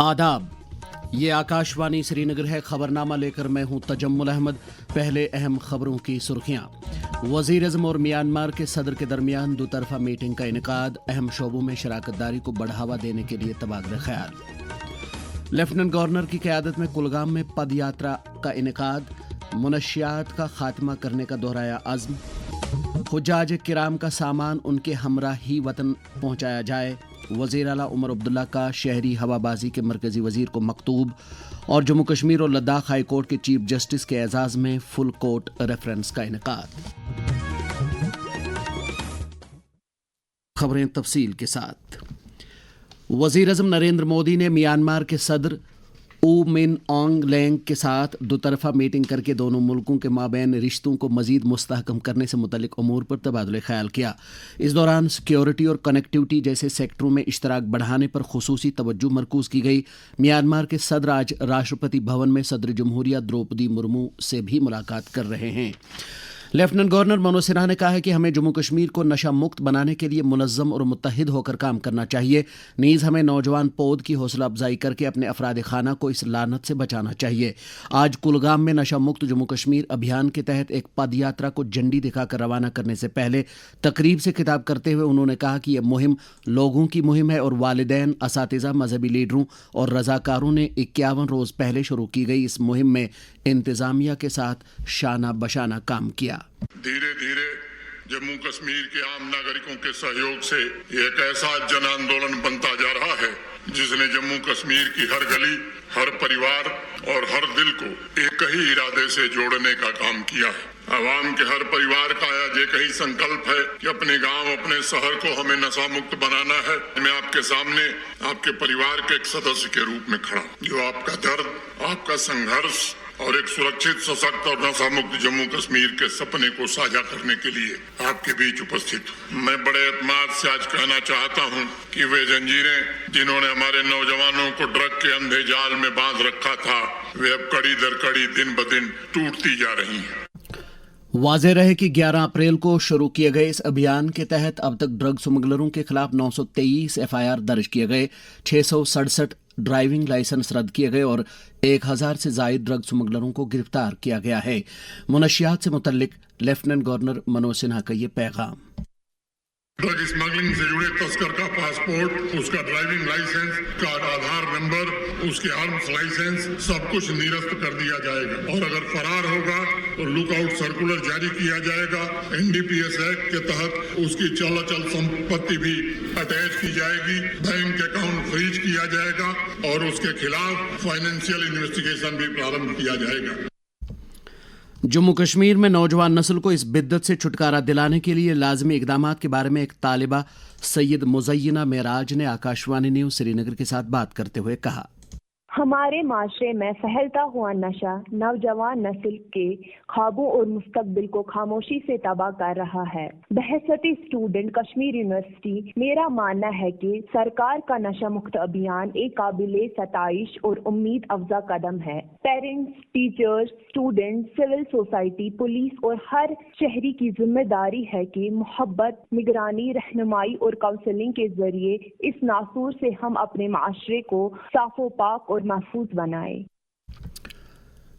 आदाब, ये आकाशवाणी श्रीनगर है। खबरनामा लेकर मैं हूं तजम्मुल अहमद। पहले अहम खबरों की सुर्खियां। वज़ीर-ए-आज़म और म्यांमार के सदर के दरमियान दोतरफा मीटिंग का इनेकाद। अहम शोबों में शराकतदारी को बढ़ावा देने के लिए तबादला ख्याल। लेफ्टिनेंट गवर्नर की क़यादत में कुलगाम में पद यात्रा का इनेकाद। मुनशियात का खात्मा करने का दोहराया अज़्म। हुज्जाज किराम का सामान उनके हमरा ही वतन पहुँचाया जाए। वज़ीर आला उमर अब्दुल्ला का शहरी हवाबाजी के मरकज़ी वज़ीर को मकतूब। और जम्मू कश्मीर और लद्दाख हाई कोर्ट के चीफ जस्टिस के एजाज़ में फुल कोर्ट रेफरेंस का इनेकाद। खबरें तफसील के साथ। वज़ीर-ए-आज़म नरेंद्र मोदी ने म्यांमार के सदर ऊ मिन ऑंग लेंग के साथ दोतरफा मीटिंग करके दोनों मुल्कों के माबैन रिश्तों को मज़ीद मुस्तहकम करने से मुतल्लिक अमूर पर तबादले ख्याल किया। इस दौरान सिक्योरिटी और कनेक्टिविटी जैसे सेक्टरों में इश्तराक बढ़ाने पर खुसूसी तवज्जो मरकूज़ की गई। म्यांमार के सदर आज राष्ट्रपति भवन में सदर जमहूरिया द्रौपदी मुर्मू से भी मुलाकात कर रहे हैं। लेफ्टिनेंट गवर्नर मनोज सिन्हा ने कहा है कि हमें जम्मू कश्मीर को नशा मुक्त बनाने के लिए मुनज़्ज़म और मुत्तहिद होकर काम करना चाहिए। नीज़ हमें नौजवान पौध की हौसला अफजाई करके अपने अफराद खाना को इस लानत से बचाना चाहिए। आज कुलगाम में नशा मुक्त जम्मू कश्मीर अभियान के तहत एक पद यात्रा को झंडी दिखाकर रवाना करने से पहले तकरीब से खिताब करते हुए उन्होंने कहा कि यह मुहिम लोगों की मुहिम है और वालिदैन, असातिज़ा, मजहबी लीडरों और रज़ाकारों ने 51 रोज़ पहले शुरू की गई इस मुहिम में इंतज़ामिया के साथ शाना बशाना काम किया। धीरे धीरे जम्मू कश्मीर के आम नागरिकों के सहयोग से एक ऐसा जन आंदोलन बनता जा रहा है जिसने जम्मू कश्मीर की हर गली, हर परिवार और हर दिल को एक ही इरादे से जोड़ने का काम किया है। आवाम के हर परिवार का आज एक ही संकल्प है कि अपने गांव, अपने शहर को हमें नशा मुक्त बनाना है। मैं आपके सामने आपके परिवार के एक सदस्य के रूप में खड़ा हूं, जो आपका दर्द, आपका संघर्ष और एक सुरक्षित, सशक्त और नशा मुक्त जम्मू कश्मीर के सपने को साझा करने के लिए आपके बीच उपस्थित हूँ। मैं बड़े एतमाद से आज कहना चाहता हूँ कि वे जंजीरें जिन्होंने हमारे नौजवानों को ड्रग के अंधे जाल में बांध रखा था, वे अब कड़ी दर कड़ी दिन ब दिन टूटती जा रही हैं। वाज़ेह रहे कि 11 अप्रैल को शुरू किए गए इस अभियान के तहत अब तक ड्रग स्मगलरों के खिलाफ 923 FIR दर्ज किए गए, 667 ड्राइविंग लाइसेंस रद्द किए गए और 1000 से जायद ड्रग स्मगलरों को गिरफ्तार किया गया है। मुनशियात से मुतल्लिक लेफ्टिनेंट गवर्नर मनोज सिन्हा का ये पैगाम। ड्रग स्मगलिंग से जुड़े तस्कर का पासपोर्ट, उसका ड्राइविंग लाइसेंस, का आधार नंबर, उसके आर्म्स लाइसेंस सब कुछ निरस्त कर दिया जाएगा और अगर फरार होगा तो लुकआउट सर्कुलर जारी किया जाएगा। NDPS एक्ट के तहत उसकी चल संपत्ति भी अटैच की जाएगी, बैंक अकाउंट फ्रीज किया जाएगा और उसके खिलाफ फाइनेंशियल इन्वेस्टिगेशन भी प्रारंभ किया जाएगा। जम्मू कश्मीर में नौजवान नस्ल को इस बिद्दत से छुटकारा दिलाने के लिए लाजमी इकदामात के बारे में एक तालिबा सैयद मुज़य्यना मेराज ने आकाशवाणी न्यूज़ श्रीनगर के साथ बात करते हुए कहा, हमारे माशरे में फैलता हुआ नशा नौजवान नस्ल के ख्वाबों और मुस्तकबिल को खामोशी से तबाह कर रहा है। बहसती स्टूडेंट कश्मीर यूनिवर्सिटी, मेरा मानना है कि सरकार का नशा मुक्त अभियान एक काबिले सताइश और उम्मीद अफजा कदम है। Parents, teachers, student, civil society, police और हर शहरी की जिम्मेदारी है कि मोहब्बत, निगरानी, रहनुमाई और काउंसलिंग के जरिए इस नासूर से हम अपने माशरे को साफो पाक और महफूज बनाए।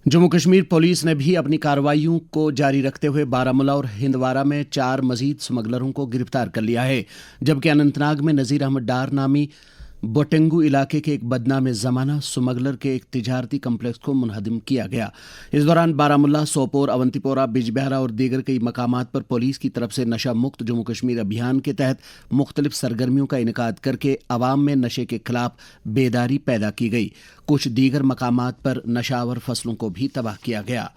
जम्मू कश्मीर पुलिस ने भी अपनी कार्रवाइयों को जारी रखते हुए बारामूला और हिंदवारा में 4 मजीद स्मगलरों को गिरफ्तार कर लिया है, जबकि अनंतनाग में नज़ीर अहमद डार नामी बोटेंगू इलाके के एक बदनाम ज़माना स्मगलर के एक तिजारती कम्प्लेक्स को मुनहदिम किया गया। इस दौरान बारामूला, सोपोर, अवंतीपोरा, बिजबहरा और दीगर कई मकामात पर पुलिस की तरफ से नशा मुक्त जम्मू कश्मीर अभियान के तहत मुख्तलिफ सरगर्मियों का इनेकाद करके अवाम में नशे के खिलाफ बेदारी पैदा की गई। कुछ दीगर मकामात पर नशावर फसलों को भी तबाह किया गया।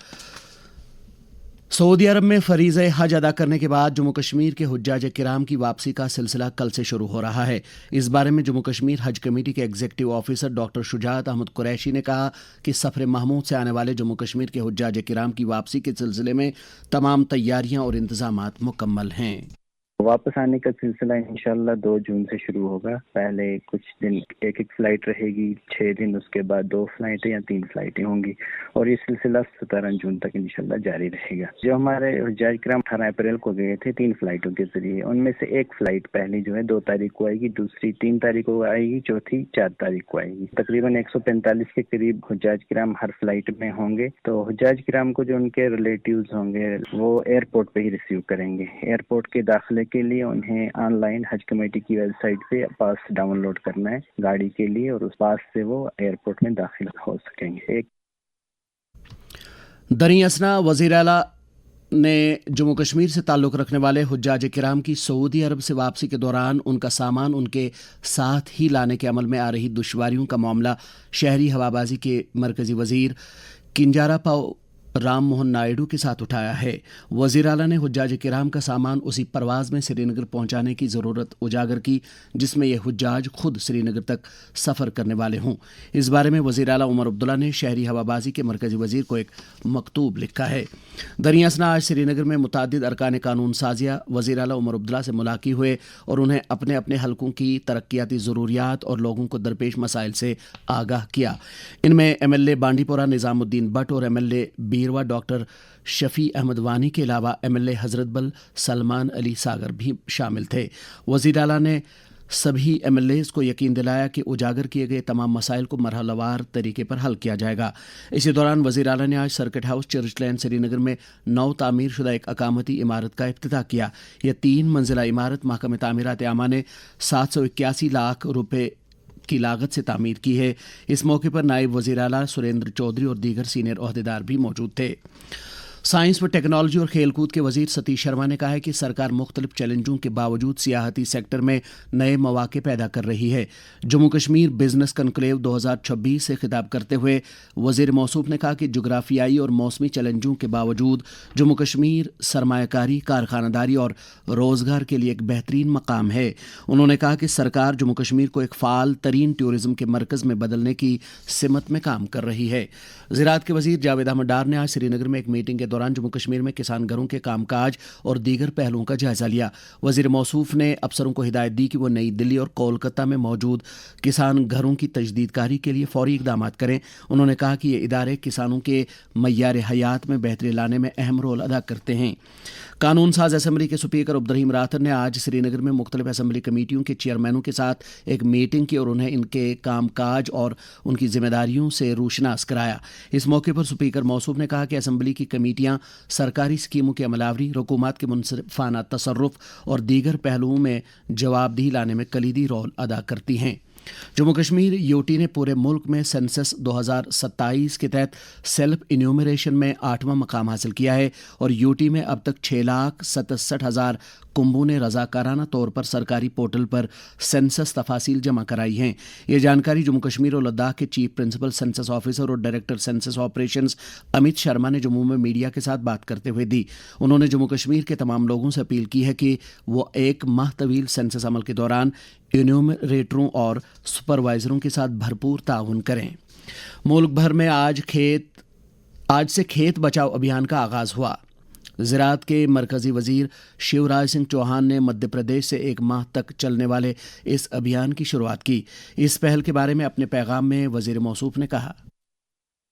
सऊदी अरब में फरीज़े हज अदा करने के बाद जम्मू कश्मीर के हुज्जाज किराम की वापसी का सिलसिला कल से शुरू हो रहा है। इस बारे में जम्मू कश्मीर हज कमेटी के executive officer doctor Shujat Ahmad Qureshi ने कहा कि सफ़र महमूद से आने वाले जम्मू कश्मीर के हुज्जाज किराम की वापसी के सिलसिले में तमाम तैयारियां और इंतजामात मुकम्मल हैं। واپس آنے کا سلسلہ انشاءاللہ 2 جون سے شروع ہوگا. پہلے کچھ دن ایک فلائٹ رہے گی 6 دن, اس کے بعد 2 فلائٹیں یا 3 فلائٹیں ہوں گی, اور یہ سلسلہ 17 جون تک انشاءاللہ جاری رہے گا. جو ہمارے حجاج کرام 18 اپریل کو گئے تھے 3 فلائٹوں کے ذریعے, ان میں سے ایک فلائٹ پہلی جو ہے 2 تاریخ کو آئے گی, دوسری 3 تاریخ کو آئے گی, چوتھی 4 تاریخ کو آئے گی. تقریباً 145 کے قریب حجاج کرام ہر فلائٹ میں ہوں گے. تو حجاج کرام کو جو ان کے ریلیٹیوز ہوں گے وہ ایئرپورٹ پہ ہی ریسیو کریں گے. ایئرپورٹ کے داخلے کے لیے انہیں آن لائن حج کمیٹی کی ویب سائٹ پہ پاس ڈاؤن لوڈ کرنا ہے گاڑی کے لیے, اور اس پاس سے وہ ایئرپورٹ میں داخل ہو سکیں گے. دریں اثنا وزیر اعلیٰ نے جموں کشمیر سے تعلق رکھنے والے حجاج کرام کی سعودی عرب سے واپسی کے دوران ان کا سامان ان کے ساتھ ہی لانے کے عمل میں آ رہی دشواریوں کا معاملہ شہری ہوابازی کے مرکزی وزیر کنجاراپاؤ رام موہن نائیڈو کے ساتھ اٹھایا ہے. وزیر اعلیٰ نے حجاج کرام کا سامان اسی پرواز میں سری نگر پہنچانے کی ضرورت اجاگر کی جس میں یہ حجاج خود سری نگر تک سفر کرنے والے ہوں. اس بارے میں وزیر اعلیٰ عمر عبداللہ نے شہری ہوابازی کے مرکزی وزیر کو ایک مکتوب لکھا ہے. دریں اثنا آج سری نگر میں متعدد ارکان قانون سازیہ وزیر اعلیٰ عمر عبداللہ سے ملاقات ہوئے اور انہیں اپنے اپنے حلقوں کی ترقیاتی ضروریات اور لوگوں کو درپیش مسائل سے آگاہ کیا. ان میں ایم ایل اے بانڈی پورہ نظام الدین بٹ اور ایم ایل اے بیروا ڈاکٹر شفیع احمد وانی کے علاوہ ایم ایل اے حضرت بل سلمان علی ساگر بھی شامل تھے. وزیر اعلیٰ نے سبھی ایم ایل ایز کو یقین دلایا کہ اجاگر کیے گئے تمام مسائل کو مرحلہ وار طریقے پر حل کیا جائے گا. اسی دوران وزیر اعلیٰ نے آج سرکٹ ہاؤس چرچ لین سری نگر میں نو تعمیر شدہ ایک اقامتی عمارت کا افتتاح کیا. یہ 3 منزلہ عمارت محکمہ تعمیرات عامہ نے 781 لاکھ روپے کی لاگت سے تعمیر کی ہے. اس موقع پر نائب وزیر اعلیٰ سریندر چودھری اور دیگر سینئر عہدیدار بھی موجود تھے. سائنس و ٹیکنالوجی اور کھیل کود کے وزیر ستیش شرما نے کہا ہے کہ سرکار مختلف چیلنجوں کے باوجود سیاحتی سیکٹر میں نئے مواقع پیدا کر رہی ہے. جموں کشمیر بزنس کنکلیو 2026 سے خطاب کرتے ہوئے وزیر موصوف نے کہا کہ جغرافیائی اور موسمی چیلنجوں کے باوجود جموں کشمیر سرمایہ کاری, کارخانہ داری اور روزگار کے لیے ایک بہترین مقام ہے. انہوں نے کہا کہ سرکار جموں کشمیر کو ایک فعال ترین ٹورزم کے مرکز میں بدلنے کی سمت میں کام کر رہی ہے. زراعت کے وزیر جاوید احمد ڈار نے آج سری نگر میں ایک میٹنگ کے دوران جموں کشمیر میں کسان گھروں کے کام کاج اور دیگر پہلوؤں کا جائزہ لیا. وزیر موصوف نے افسروں کو ہدایت دی کہ وہ نئی دلی اور کولکتہ میں موجود کسان گھروں کی تجدید کاری کے لیے فوری اقدامات کریں. انہوں نے کہا کہ یہ ادارے کسانوں کے معیار حیات میں بہتری لانے میں اہم رول ادا کرتے ہیں. قانون ساز اسمبلی کے اسپیکر عبدالرحیم راتر نے آج سری نگر میں مختلف اسمبلی کمیٹیوں کے چیئرمینوں کے ساتھ ایک میٹنگ کی اور انہیں ان کے کام کاج اور ان کی ذمہ داریوں سے روشناس کرایا. اس موقع پر اسپیکر موصوف نے کہا کہ اسمبلی کی کمیٹیاں سرکاری اسکیموں کی عملاوری, رکومات کے منصفانہ تصرف اور دیگر پہلوؤں میں جواب دہی لانے میں کلیدی رول ادا کرتی ہیں. جموں کشمیر یوٹی نے پورے ملک میں سینسس 2027 کے تحت سیلف انیومریشن میں 8واں مقام حاصل کیا ہے اور یوٹی میں اب تک 6,67,000 کنبوں نے رضاکارانہ طور پر سرکاری پورٹل پر سینسس تفاصیل جمع کرائی ہیں. یہ جانکاری جموں کشمیر اور لداخ کے چیف پرنسپل سینسس آفیسر اور director census operations Amit Sharma نے جموں میں میڈیا کے ساتھ بات کرتے ہوئے دی. انہوں نے جموں کشمیر کے تمام لوگوں سے اپیل کی ہے کہ وہ 1 ماہ طویل سینسس عمل کے دوران انیومریٹروں اور سپروائزروں کے ساتھ بھرپور تعاون کریں. ملک بھر میں آج سے کھیت بچاؤ ابھیان کا آغاز ہوا. زراعت کے مرکزی وزیر شیوراج سنگھ چوہان نے مدھیہ پردیش سے 1 ماہ تک چلنے والے اس ابھیان کی شروعات کی. اس پہل کے بارے میں اپنے پیغام میں وزیر موصوف نے کہا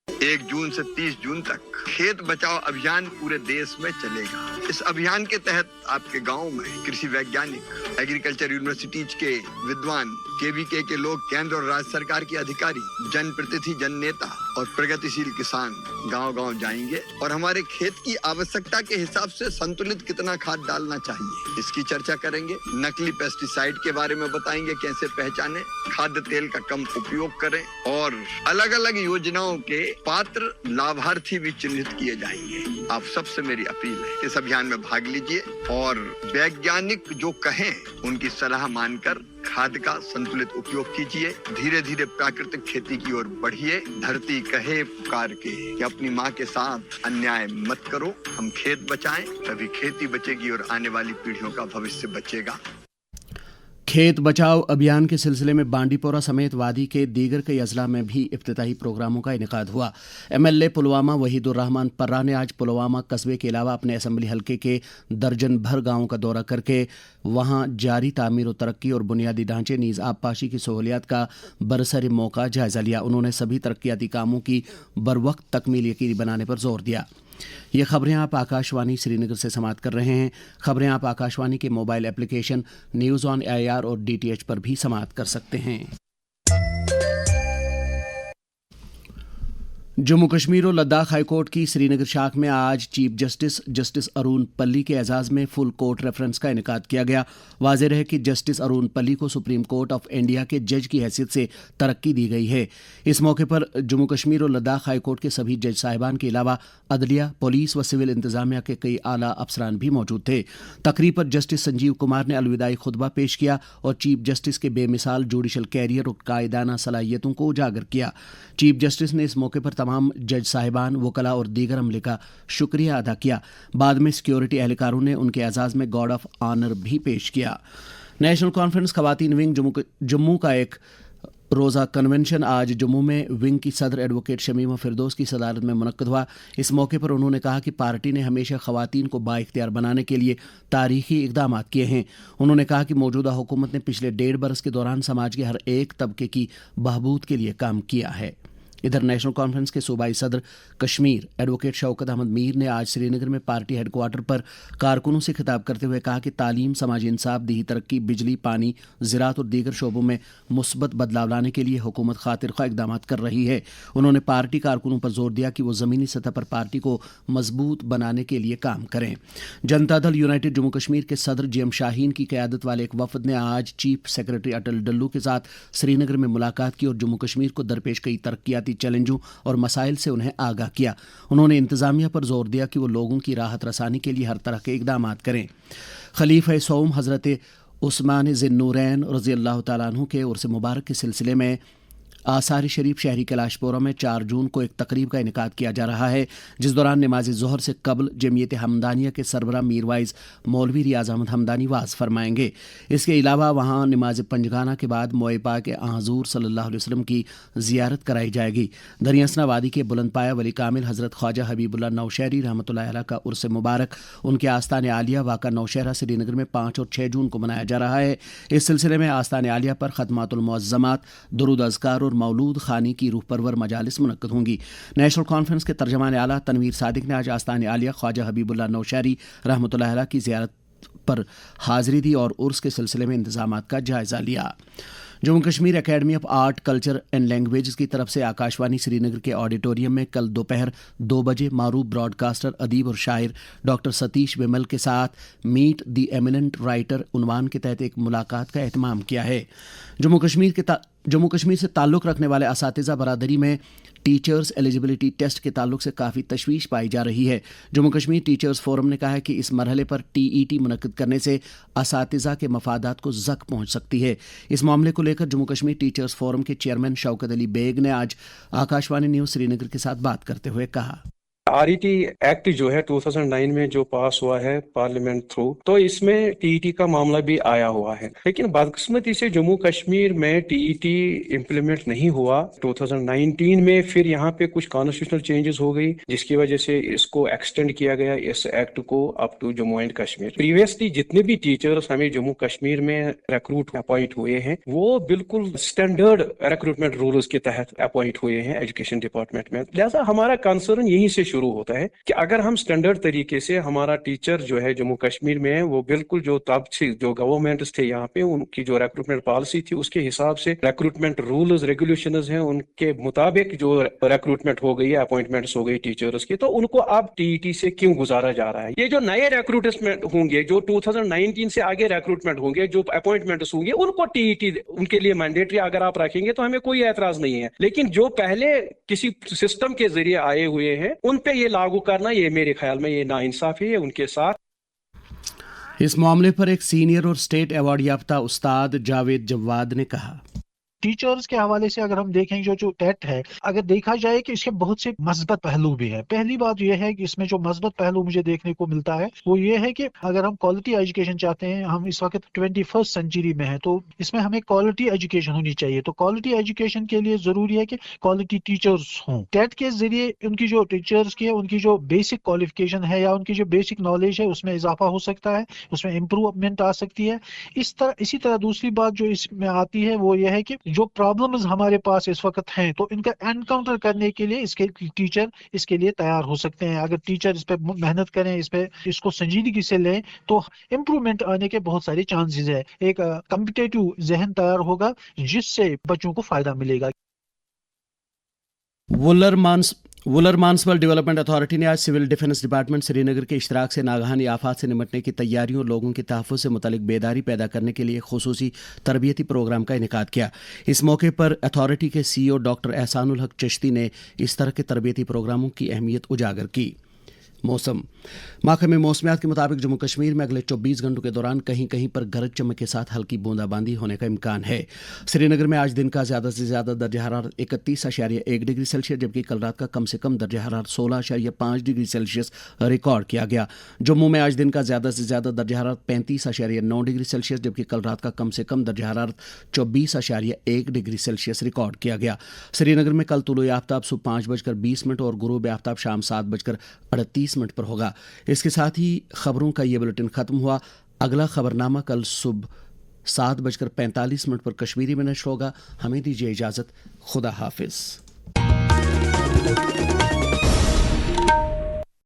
1 جون سے 30 جون تک کھیت بچاؤ ابھیان پورے دیش میں چلے گا. اس ابھیان کے تحت آپ کے گاؤں میں کرشی ویگیانک, ایگریکلچر یونیورسٹیز کے ودوان, KVK کے لوگ, کیندر اور راج سرکار کے ادھیکاری, جن پرتیندھی, جن نیتا اور پرگتیشیل کسان گاؤں گاؤں جائیں گے اور ہمارے کھیت کی آوشکتا کے حساب سے سنتولت کتنا کھاد ڈالنا چاہیے اس کی چرچا کریں گے. نقلی پیسٹی سائیڈ کے بارے میں بتائیں گے کیسے پہچانیں, کھاد تیل کا کم اپیوگ کریں اور الگ الگ یوجناؤں کے پاتر لابھارتھی بھی چنہت کیے جائیں گے. آپ سب سے میری اپیل ہے اس ابھیان میں بھاگ لیجئے اور ویگیانک جو کہیں ان کی صلاح مان کر کھاد کا سنتولت اپیوگ کیجیے. دھیرے دھیرے پراکرتک کھیتی کی اور بڑھیے. دھرتی کہے پکار کے کہ اپنی ماں کے ساتھ انیائے مت کرو. ہم کھیت بچائیں تبھی کھیتی بچے گی اور آنے والی پیڑھیوں کا بھوشیہ بچے گا. खेत बचाओ अभियान के सिलसिले में बांडीपोरा समेत वादी के दीगर कई अजला में भी इफ्तिताही प्रोग्रामों का इनेकाद हुआ। MLA पुलवामा वहीदुर रहमान पर्रा ने आज पुलवामा कस्बे के अलावा अपने असम्बली हलके के दर्जन भर गाँवों का दौरा करके वहाँ जारी तामीर और तरक्की और बुनियादी ढांचे नीज़ आबपाशी की सहूलियात का बरसर मौका जायज़ा लिया। उन्होंने सभी तरक्याती कामों की बरवक्त तकमील यकीनी बनाने पर जोर दिया। ये खबरें आप आकाशवाणी श्रीनगर से समाप्त कर रहे हैं। खबरें आप आकाशवाणी के mobile application news on AIR और DTH पर भी समाप्त कर सकते हैं। जम्मू कश्मीर और लद्दाख हाईकोर्ट की श्रीनगर शाख में आज चीफ जस्टिस अरुण पल्ली के एजाज़ में फुल कोर्ट रेफरेंस का इनेकाद किया गया। वाज़ेह रहे कि जस्टिस अरुण पल्ली को सुप्रीम कोर्ट ऑफ इंडिया के जज की हैसियत से तरक्की दी गई है। इस मौके पर जम्मू कश्मीर और लद्दाख हाईकोर्ट के सभी जज साहिबान के अलावा अदलिया, पुलिस व सिविल इंतजामिया के कई आला अफसरान भी मौजूद थे। तकरीब पर जस्टिस संजीव कुमार ने अलविदाई खुतबा पेश किया और चीफ जस्टिस के बेमिसाल जुडिशल कैरियर और कायदाना सलाहियतों को उजागर किया। चीफ जस्टिस ने इस मौके पर तमाम जज साहिबान, वकला और दीगर अमले का शुक्रिया अदा किया। बाद में सिक्योरिटी एहलकारों ने उनके एजाज़ में गार्ड ऑफ ऑनर भी पेश किया। नेशनल कॉन्फ्रेंस खवातीन विंग जम्मू का एक रोज़ा कन्वेंशन आज जम्मू में विंग की सदर एडवोकेट शमीमा फिरदौस की सदारत में मुनक्कद हुआ। इस मौके पर उन्होंने कहा कि पार्टी ने हमेशा खवातीन को बाइख्तियार बनाने के लिए तारीखी इक़दाम किए हैं। उन्होंने कहा कि मौजूदा हुकूमत ने पिछले 1.5 बरस के दौरान समाज के हर एक तबके की बहबूद के लिए काम किया है। इधर नेशनल कॉन्फ्रेंस के सूबाई सदर कश्मीर एडवोकेट शौकत अहमद मीर ने आज श्रीनगर में पार्टी हेडक्वार्टर पर कारकुनों से खिताब करते हुए कहा कि तालीम, समाजी इंसाफ, दीही तरक्की, बिजली, पानी, ज़राअत और दीगर शोबों में मुस्बत बदलाव लाने के लिए हुकूमत खातिरख्वाह इक़दाम कर रही है। उन्होंने पार्टी कारकुनों पर जोर दिया कि वो ज़मीनी सतह पर पार्टी को मजबूत बनाने के लिए काम करें। जनता दल यूनाइटेड जम्मू कश्मीर के सदर GM शाहीन की क़यादत वाले एक वफद ने आज चीफ सेक्रेटरी अटल डल्लू के साथ श्रीनगर में मुलाकात की और जम्मू कश्मीर को दरपेश कई तरक्याती चैलेंजों और मसाइल से उन्हें आगाह किया। उन्होंने इंतजामिया पर जोर दिया कि वो लोगों की राहत रसानी के लिए हर तरह के इक़दाम करें। खलीफा सौम हज़रत उस्मान ज़िन्नूरैन रज़ियल्लाहु तआला अन्हु के उर्स मुबारक के सिलसिले में आसार शरीफ शहरी कैलाशपोरा में 4 जून को एक तकरीब का इनेकाद किया जा रहा है, जिस दौरान नमाज ज़ोहर से कबल जमीयत हमदानिया के सरबरा मीरवाइज मौलवी रियाज अहमद हमदानी वाज़ फरमाएंगे। इसके अलावा वहाँ नमाज पंजगाना के बाद मोए पाक हज़ूर सल्लल्लाहु अलैहि वसल्लम की ज़ियारत कराई जाएगी। दरियासना वादी के बुलंदपाया वली कामिल हज़रत ख्वाजा हबीबुल्लाह नौशहरी रहमतुल्लाह अलैह का उर्स मुबारक उनके आस्तान आलिया वाक़ा नौशहरा श्रीनगर में 5 और 6 जून को मनाया जा रहा है। इस सिलसिले में आस्तान आलिया पर खतमातुल मुअज़्ज़मात, दुरूद अज़कार मौलूद खानी की रूह परवर मजालिस मुनक्कद होंगी। नेशनल कॉन्फ्रेंस के तर्जमान आला तनवीर सादिक ने आज आस्तान आलिया ख्वाजा हबीबुल्लाह नौशहरी रहमतुल्लाह अलैह की ज़ियारत पर हाज़िरी दी और उर्स के सिलसिले में इंतज़ामात का जायज़ा लिया। Jammu Kashmir academy of art, culture and language की तरफ से आकाशवाणी श्रीनगर के ऑडिटोरियम में कल दोपहर 2 बजे मारूफ ब्रॉडकास्टर, अदीब और शायर डॉक्टर सतीश विमल के साथ मीट द एमिनेंट राइटर उन्वान के तहत एक मुलाकात का एहतमाम किया है। जम्मू कश्मीर से ताल्लुक़ रखने वाले असातिज़ा बरादरी में टीचर्स एलिजिबिलिटी टेस्ट के ताल्लुक से काफ़ी तशवीश पाई जा रही है। जम्मू कश्मीर टीचर्स फोरम ने कहा है कि इस मरहले पर TET मुनक्किद करने से असातिज़ा के मफादात को ज़ख्म पहुँच सकती है। इस मामले को लेकर जम्मू कश्मीर टीचर्स फोरम के चेयरमैन शौकत अली बेग ने आज आकाशवाणी न्यूज़ श्रीनगर के साथ बात करते हुए कहा, RET एक्ट जो है 2009 में जो पास हुआ है पार्लियामेंट थ्रू, तो इसमें TET का मामला भी आया हुआ है। लेकिन बदकिस्मती से जम्मू कश्मीर में TET इम्प्लीमेंट नहीं हुआ। 2019 में फिर यहाँ पे कुछ कॉन्स्टिट्यूशनल चेंजेस हो गई, जिसकी वजह से इसको एक्सटेंड किया गया इस एक्ट को up to Jammu and Kashmir. Previously जितने भी टीचर्स हमें जम्मू कश्मीर में रिक्रूट अपॉइंट हुए हैं, वो बिल्कुल स्टैंडर्ड रिक्रूटमेंट रूल्स के तहत अपॉइंट हुए हैं एजुकेशन डिपार्टमेंट में। लिहाजा हमारा कंसर्न यहीं से शुरू होता है कि अगर हम स्टैंडर्ड तरीके से हमारा टीचर जो है जम्मू कश्मीर में वो बिल्कुल जो तब से जो गवर्नमेंट्स थे यहाँ पे उनकी जो रिक्रूटमेंट पॉलिसी थी उसके हिसाब से रिक्रूटमेंट रूल्स रेगुलेशंस हैं उनके मुताबिक जो रिक्रूटमेंट हो गई है, अपॉइंटमेंट्स हो गई टीचर्स की, तो उनको अब TET से क्यों गुजारा जा रहा है। ये जो नए रिक्रूटमेंट होंगे, जो 2019 से आगे रिक्रूटमेंट होंगे, जो अपॉइंटमेंट्स होंगे, उनको TET उनके लिए मैंडेटरी अगर आप रखेंगे तो हमें कोई एतराज नहीं है। लेकिन जो पहले किसी सिस्टम के जरिए आए हुए हैं उन पे ये लागू करना, ये मेरे ख्याल में ये नाइंसाफी है उनके साथ। इस मामले पर एक सीनियर और स्टेट अवार्ड याफ्ता उस्ताद जावेद जवाद ने कहा, टीचर्स के हवाले से अगर हम देखें जो टेट है, अगर देखा जाए कि इसके बहुत से मस्बत पहलू भी है। पहली बात यह है कि इसमें जो मस्बत पहलू मुझे देखने को मिलता है वो ये है कि अगर हम क्वालिटी एजुकेशन चाहते हैं, हम इस वक्त 21st सेंचुरी में है, तो इसमें हमें क्वालिटी एजुकेशन होनी चाहिए। तो क्वालिटी एजुकेशन के लिए जरूरी है कि क्वालिटी टीचर्स हों। टेट के जरिए उनकी जो टीचर्स की उनकी जो बेसिक क्वालिफिकेशन है या उनकी जो बेसिक नॉलेज है उसमें इजाफा हो सकता है, उसमें इम्प्रूवमेंट आ सकती है। इसी तरह दूसरी बात जो इसमें आती है वो यह है कि जो प्रॉब्लम्स हमारे पास इस वक्त हैं तो इनका एनकाउंटर करने के लिए इसके टीचर इसके लिए तैयार हो सकते हैं। अगर टीचर इस पे मेहनत करें, इसको संजीदगी से लें तो इम्प्रूवमेंट आने के बहुत सारे चांसेस है। एक कॉम्पिटिटिव जहन तैयार होगा जिससे बच्चों को फायदा मिलेगा। वुलर म्यूनिसिपल डेवलपमेंट अथॉरिटी ने आज सिविल डिफेंस डिपार्टमेंट श्रीनगर के इश्तराक से नागहानी आफात से निपटने की तैयारियों और लोगों के तहफ़्फ़ुज़ से मुतालिक बेदारी पैदा करने के लिए खुसूसी तरबियती प्रोग्राम का इनेकाद किया। इस मौके पर अथॉरिटी के CEO डॉक्टर एहसानुल हक चिश्ती ने इस तरह के तरबियती प्रोग्रामों की अहमियत उजागर की। मौसम महकमे मौसमियात के मुताबिक जम्मू कश्मीर में अगले 24 घंटों के दौरान कहीं कहीं पर गरज चमक के साथ हल्की बूंदाबांदी होने का इम्कान है। श्रीनगर में आज दिन का ज़्यादा से ज़्यादा दर्जा हरारत 31.1 डिग्री सेल्सियस जबकि कल रात का कम से कम दर्जा हरारत 16.5 डिग्री सेल्सियस रिकॉर्ड किया गया। जम्मू में आज दिन का ज़्यादा से ज़्यादा दर्जा हरारत 35.9 डिग्री सेल्सियस जबकि कल रात का कम से कम दर्जा हरारत 24.1 डिग्री सेल्सियस रिकॉर्ड किया गया। श्रीनगर में कल तुलुए आफ्ताब सुबह 5:20 और गुरूब आफ्ताब शाम 7:38 पर होगा। इसके साथ ही खबरों का ये बुलेटिन खत्म हुआ। अगला खबरनामा कल सुबह 7:45 पर कश्मीरी में नश्र होगा। हमें दीजिए इजाजत। खुदा हाफिज।